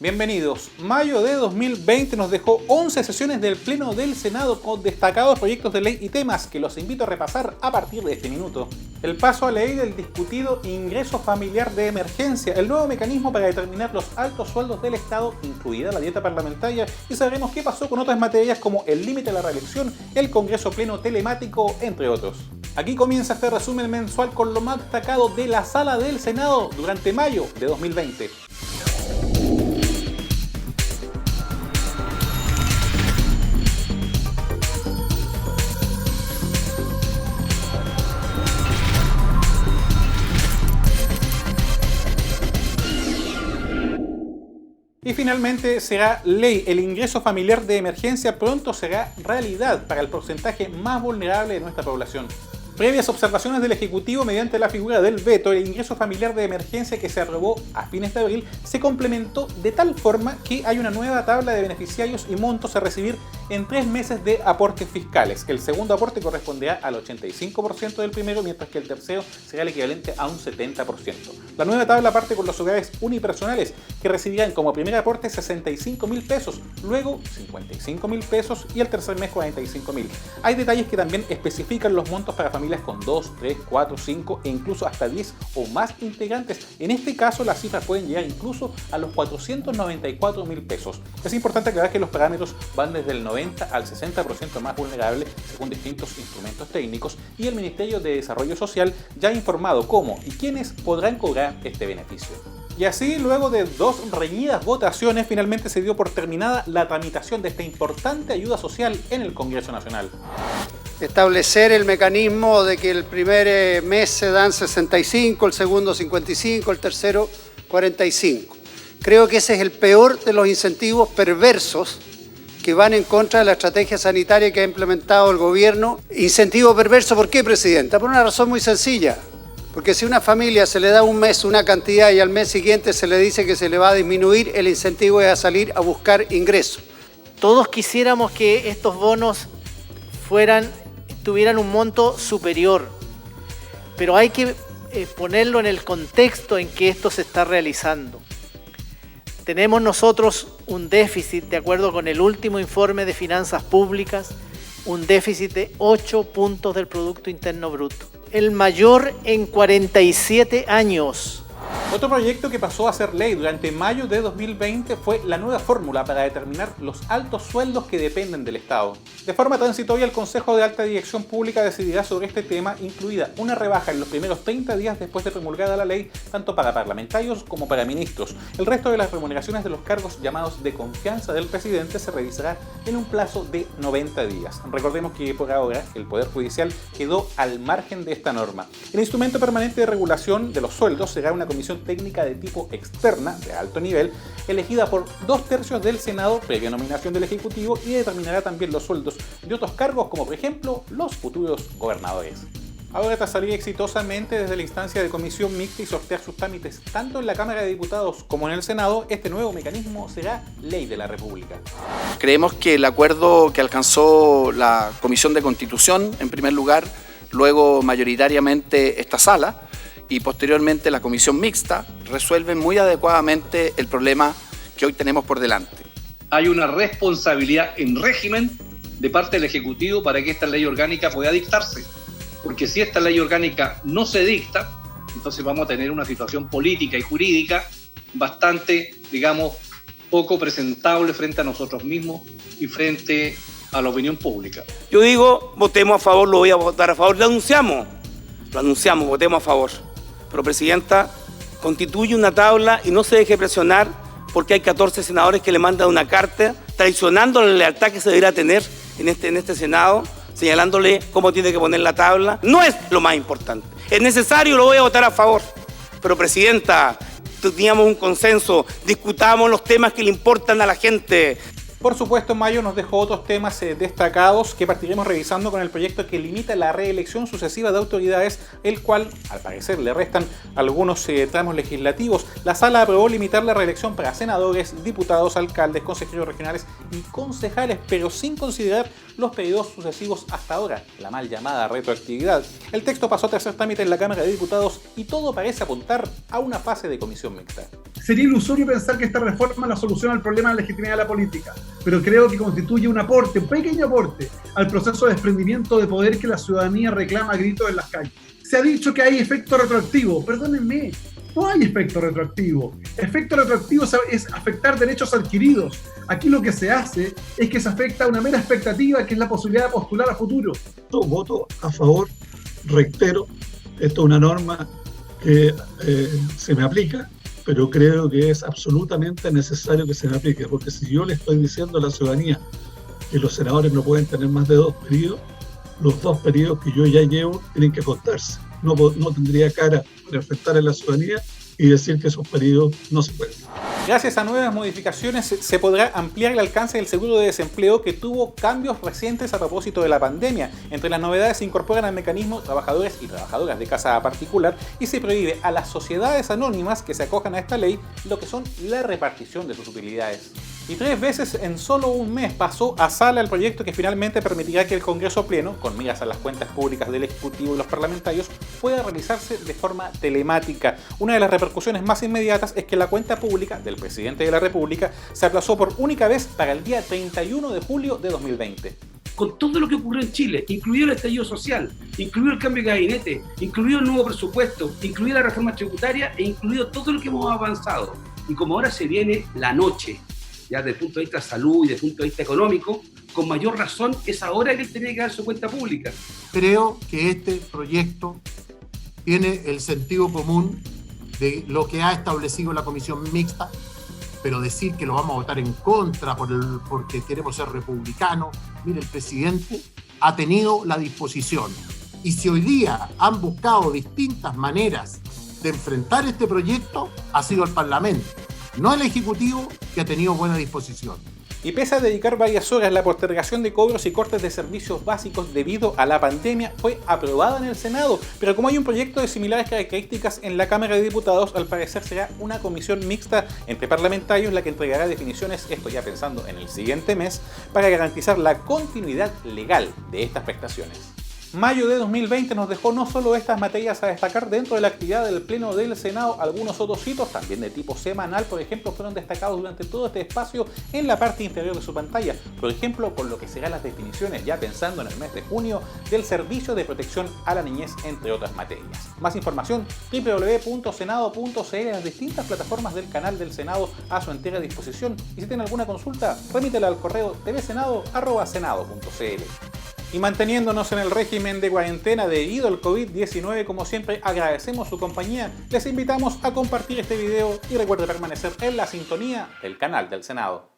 Bienvenidos. Mayo de 2020 nos dejó 11 sesiones del Pleno del Senado con destacados proyectos de ley y temas que los invito a repasar a partir de este minuto. El paso a ley del discutido ingreso familiar de emergencia, el nuevo mecanismo para determinar los altos sueldos del Estado, incluida la dieta parlamentaria, y sabremos qué pasó con otras materias como el límite a la reelección, el Congreso Pleno telemático, entre otros. Aquí comienza este resumen mensual con lo más destacado de la Sala del Senado durante mayo de 2020. Y finalmente será ley. El ingreso familiar de emergencia pronto será realidad para el porcentaje más vulnerable de nuestra población. Previas observaciones del Ejecutivo mediante la figura del veto, el ingreso familiar de emergencia que se aprobó a fines de abril se complementó de tal forma que hay una nueva tabla de beneficiarios y montos a recibir en 3 meses de aportes fiscales. El segundo aporte corresponderá al 85% del primero, mientras que el tercero será el equivalente a un 70%. La nueva tabla parte con los hogares unipersonales, que recibirán como primer aporte 65.000 pesos, luego 55.000 pesos y el tercer mes 45.000. Hay detalles que también especifican los montos para familias con 2, 3, 4, 5 e incluso hasta 10 o más integrantes. En este caso las cifras pueden llegar incluso a los 494.000 pesos. Es importante aclarar que los parámetros van desde el 90 al 60% más vulnerable según distintos instrumentos técnicos, y el Ministerio de Desarrollo Social ya ha informado cómo y quiénes podrán cobrar este beneficio. Y así, luego de 2 reñidas votaciones, finalmente se dio por terminada la tramitación de esta importante ayuda social en el Congreso Nacional. Establecer el mecanismo de que el primer mes se dan 65, el segundo 55, el tercero 45. Creo que ese es el peor de los incentivos perversos que van en contra de la estrategia sanitaria que ha implementado el gobierno. Incentivo perverso, ¿por qué, Presidenta? Por una razón muy sencilla. Porque si a una familia se le da un mes una cantidad y al mes siguiente se le dice que se le va a disminuir, el incentivo es a salir a buscar ingresos. Todos quisiéramos que estos bonos tuvieran un monto superior, pero hay que ponerlo en el contexto en que esto se está realizando. Tenemos nosotros un déficit, de acuerdo con el último informe de finanzas públicas, un déficit de 8 puntos del Producto Interno Bruto, el mayor en 47 años. Otro proyecto que pasó a ser ley durante mayo de 2020 fue la nueva fórmula para determinar los altos sueldos que dependen del Estado. De forma transitoria, el Consejo de Alta Dirección Pública decidirá sobre este tema, incluida una rebaja en los primeros 30 días después de promulgada la ley, tanto para parlamentarios como para ministros. El resto de las remuneraciones de los cargos llamados de confianza del presidente se revisará en un plazo de 90 días. Recordemos que por ahora el Poder Judicial quedó al margen de esta norma. El instrumento permanente de regulación de los sueldos será una comisión técnica de tipo externa, de alto nivel, elegida por 2/3 del Senado, previa nominación del Ejecutivo, y determinará también los sueldos de otros cargos, como por ejemplo los futuros gobernadores. Ahora, tras salir exitosamente desde la instancia de comisión mixta y sortear sus trámites tanto en la Cámara de Diputados como en el Senado, este nuevo mecanismo será ley de la República. Creemos que el acuerdo que alcanzó la Comisión de Constitución, en primer lugar, luego mayoritariamente esta sala, y posteriormente la comisión mixta, resuelven muy adecuadamente el problema que hoy tenemos por delante. Hay una responsabilidad en régimen de parte del Ejecutivo para que esta ley orgánica pueda dictarse, porque si esta ley orgánica no se dicta, entonces vamos a tener una situación política y jurídica bastante, poco presentable frente a nosotros mismos y frente a la opinión pública. Yo digo, votemos a favor, lo voy a votar a favor, lo anunciamos, votemos a favor. Pero, Presidenta, constituye una tabla y no se deje presionar porque hay 14 senadores que le mandan una carta traicionando la lealtad que se deberá tener en este Senado, señalándole cómo tiene que poner la tabla. No es lo más importante. Es necesario, lo voy a votar a favor. Pero, Presidenta, teníamos un consenso, discutamos los temas que le importan a la gente. Por supuesto, en mayo nos dejó otros temas destacados que partiremos revisando con el proyecto que limita la reelección sucesiva de autoridades, el cual, al parecer, le restan algunos tramos legislativos. La sala aprobó limitar la reelección para senadores, diputados, alcaldes, consejeros regionales y concejales, pero sin considerar los periodos sucesivos hasta ahora, la mal llamada retroactividad. El texto pasó a tercer trámite en la Cámara de Diputados y todo parece apuntar a una fase de comisión mixta. Sería ilusorio pensar que esta reforma es la solución al problema de la legitimidad de la política, pero creo que constituye un aporte, un pequeño aporte, al proceso de desprendimiento de poder que la ciudadanía reclama a gritos en las calles. Se ha dicho que hay efecto retroactivo. Perdónenme, no hay efecto retroactivo. Efecto retroactivo es afectar derechos adquiridos. Aquí lo que se hace es que se afecta a una mera expectativa, que es la posibilidad de postular a futuro. Yo voto a favor, reitero, esto es una norma que se me aplica, pero creo que es absolutamente necesario que se me aplique, porque si yo le estoy diciendo a la ciudadanía que los senadores no pueden tener más de 2 periodos, los 2 periodos que yo ya llevo tienen que contarse. No tendría cara para enfrentar a la ciudadanía y decir que esos periodos no se pueden. Gracias a nuevas modificaciones se podrá ampliar el alcance del seguro de desempleo, que tuvo cambios recientes a propósito de la pandemia. Entre las novedades se incorporan al mecanismo trabajadores y trabajadoras de casa particular y se prohíbe a las sociedades anónimas que se acojan a esta ley lo que son la repartición de sus utilidades. Y 3 veces en solo un mes pasó a sala el proyecto que finalmente permitirá que el Congreso Pleno, con miras a las cuentas públicas del Ejecutivo y los parlamentarios, pueda realizarse de forma telemática. Una de las repercusiones más inmediatas es que la cuenta pública del presidente de la República se aplazó por única vez para el día 31 de julio de 2020. Con todo lo que ocurrió en Chile, incluido el estallido social, incluido el cambio de gabinete, incluido el nuevo presupuesto, incluida la reforma tributaria e incluido todo lo que hemos avanzado. Y como ahora se viene la noche, ya desde el punto de vista de salud y desde el punto de vista económico, con mayor razón es ahora que él tiene que dar su cuenta pública. Creo que este proyecto tiene el sentido común de lo que ha establecido la comisión mixta, pero decir que lo vamos a votar en contra porque queremos ser republicanos, mire, el presidente ha tenido la disposición. Y si hoy día han buscado distintas maneras de enfrentar este proyecto, ha sido el Parlamento, no el Ejecutivo, que ha tenido buena disposición. Y pese a dedicar varias horas, la postergación de cobros y cortes de servicios básicos debido a la pandemia fue aprobada en el Senado. Pero como hay un proyecto de similares características en la Cámara de Diputados, al parecer será una comisión mixta entre parlamentarios la que entregará definiciones, esto ya pensando en el siguiente mes, para garantizar la continuidad legal de estas prestaciones. Mayo de 2020 nos dejó no solo estas materias a destacar dentro de la actividad del Pleno del Senado, algunos otros hitos, también de tipo semanal, por ejemplo, fueron destacados durante todo este espacio en la parte inferior de su pantalla. Por ejemplo, con lo que serán las definiciones, ya pensando en el mes de junio, del Servicio de Protección a la Niñez, entre otras materias. Más información, www.senado.cl, en las distintas plataformas del canal del Senado a su entera disposición. Y si tienen alguna consulta, remítela al correo tvsenado@senado.cl. Y manteniéndonos en el régimen de cuarentena debido al COVID-19, como siempre agradecemos su compañía, les invitamos a compartir este video y recuerde permanecer en la sintonía del canal del Senado.